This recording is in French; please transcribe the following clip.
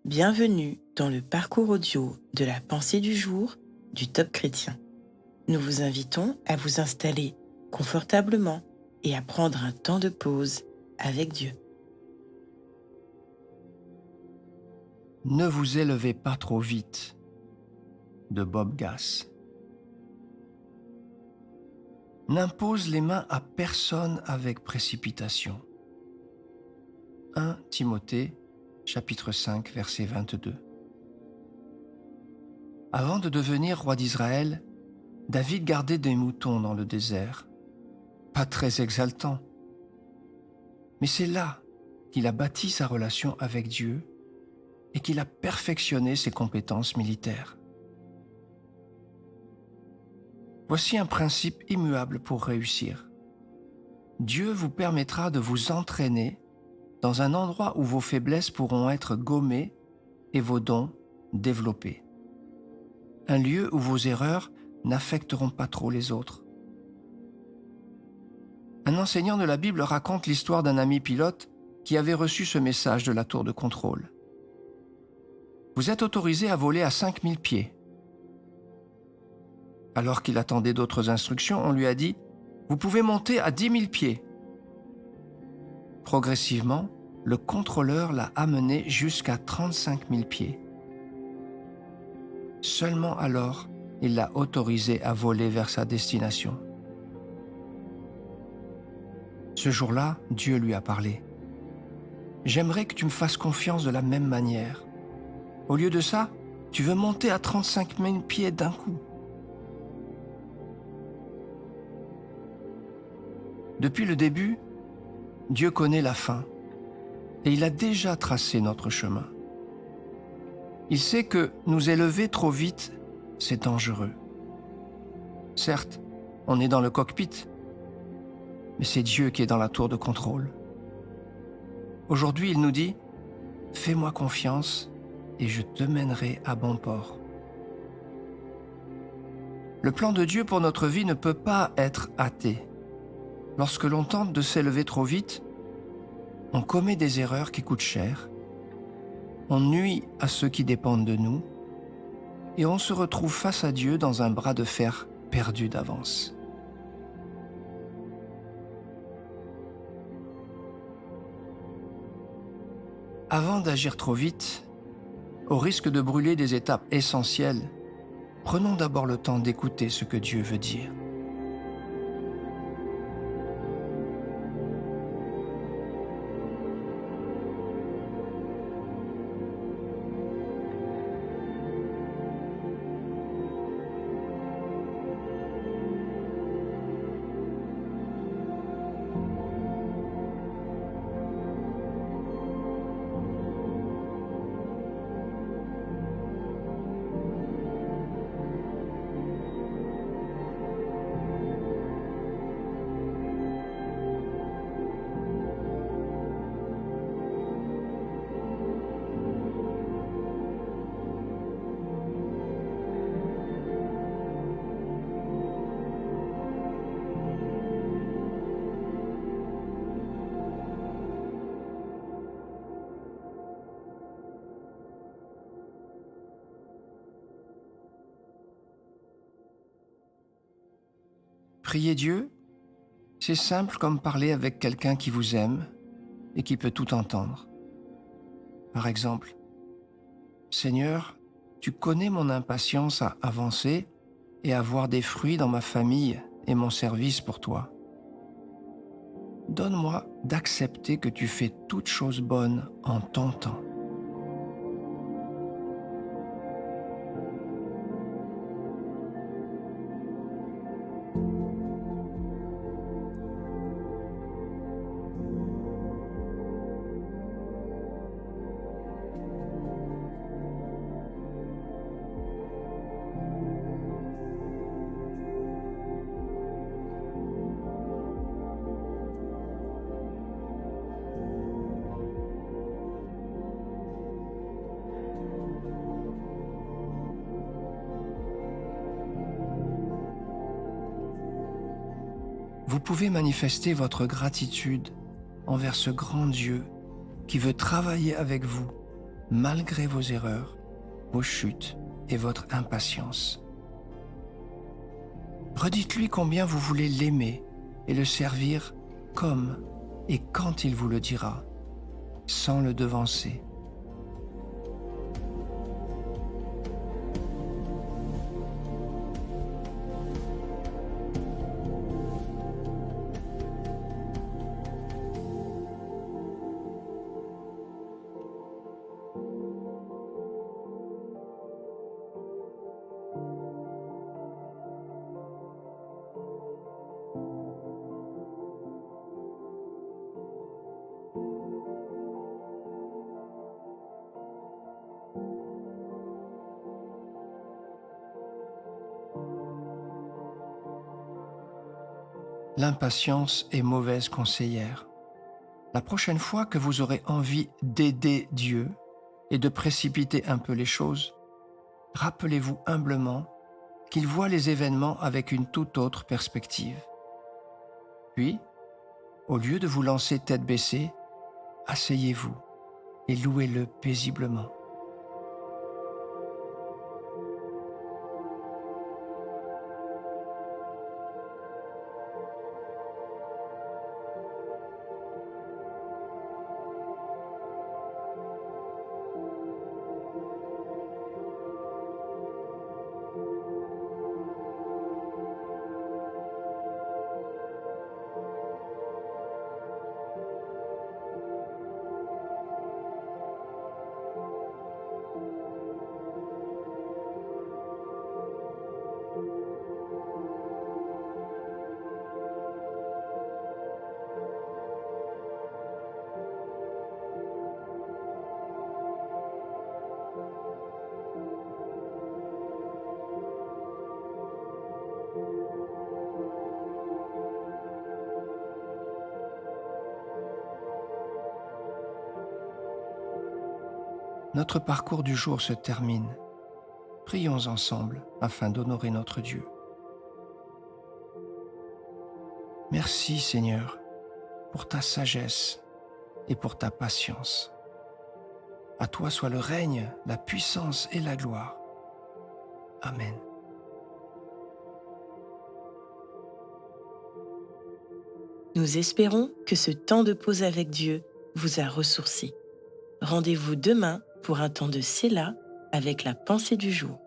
Bienvenue dans le parcours audio de la pensée du jour du Top Chrétien. Nous vous invitons à vous installer confortablement et à prendre un temps de pause avec Dieu. Ne vous élevez pas trop vite, de Bob Gass. N'impose les mains à personne avec précipitation. 1 Timothée, chapitre 5, verset 22. Avant de devenir roi d'Israël, David gardait des moutons dans le désert. Pas très exaltant. Mais c'est là qu'il a bâti sa relation avec Dieu et qu'il a perfectionné ses compétences militaires. Voici un principe immuable pour réussir. Dieu vous permettra de vous entraîner dans un endroit où vos faiblesses pourront être gommées et vos dons développés. Un lieu où vos erreurs n'affecteront pas trop les autres. Un enseignant de la Bible raconte l'histoire d'un ami pilote qui avait reçu ce message de la tour de contrôle. Vous êtes autorisé à voler à 5000 pieds. Alors qu'il attendait d'autres instructions, on lui a dit « Vous pouvez monter à 10 000 pieds ». Progressivement, le contrôleur l'a amené jusqu'à 35 000 pieds. Seulement alors, il l'a autorisé à voler vers sa destination. Ce jour-là, Dieu lui a parlé. « J'aimerais que tu me fasses confiance de la même manière. Au lieu de ça, tu veux monter à 35 000 pieds d'un coup. » Depuis le début, Dieu connaît la fin et il a déjà tracé notre chemin. Il sait que nous élever trop vite, c'est dangereux. Certes, on est dans le cockpit, mais c'est Dieu qui est dans la tour de contrôle. Aujourd'hui, il nous dit « Fais-moi confiance et je te mènerai à bon port. » Le plan de Dieu pour notre vie ne peut pas être hâté. Lorsque l'on tente de s'élever trop vite, on commet des erreurs qui coûtent cher, on nuit à ceux qui dépendent de nous et on se retrouve face à Dieu dans un bras de fer perdu d'avance. Avant d'agir trop vite, au risque de brûler des étapes essentielles, prenons d'abord le temps d'écouter ce que Dieu veut dire. Prier Dieu, c'est simple comme parler avec quelqu'un qui vous aime et qui peut tout entendre. Par exemple, « Seigneur, tu connais mon impatience à avancer et à voir des fruits dans ma famille et mon service pour toi. Donne-moi d'accepter que tu fais toutes choses bonnes en ton temps. » Vous pouvez manifester votre gratitude envers ce grand Dieu qui veut travailler avec vous malgré vos erreurs, vos chutes et votre impatience. Redites-lui combien vous voulez l'aimer et le servir comme et quand il vous le dira, sans le devancer. L'impatience est mauvaise conseillère. La prochaine fois que vous aurez envie d'aider Dieu et de précipiter un peu les choses, rappelez-vous humblement qu'il voit les événements avec une toute autre perspective. Puis, au lieu de vous lancer tête baissée, asseyez-vous et louez-le paisiblement. Notre parcours du jour se termine. Prions ensemble afin d'honorer notre Dieu. Merci Seigneur pour ta sagesse et pour ta patience. À toi soit le règne, la puissance et la gloire. Amen. Nous espérons que ce temps de pause avec Dieu vous a ressourci. Rendez-vous demain pour un temps de Séla avec la pensée du jour.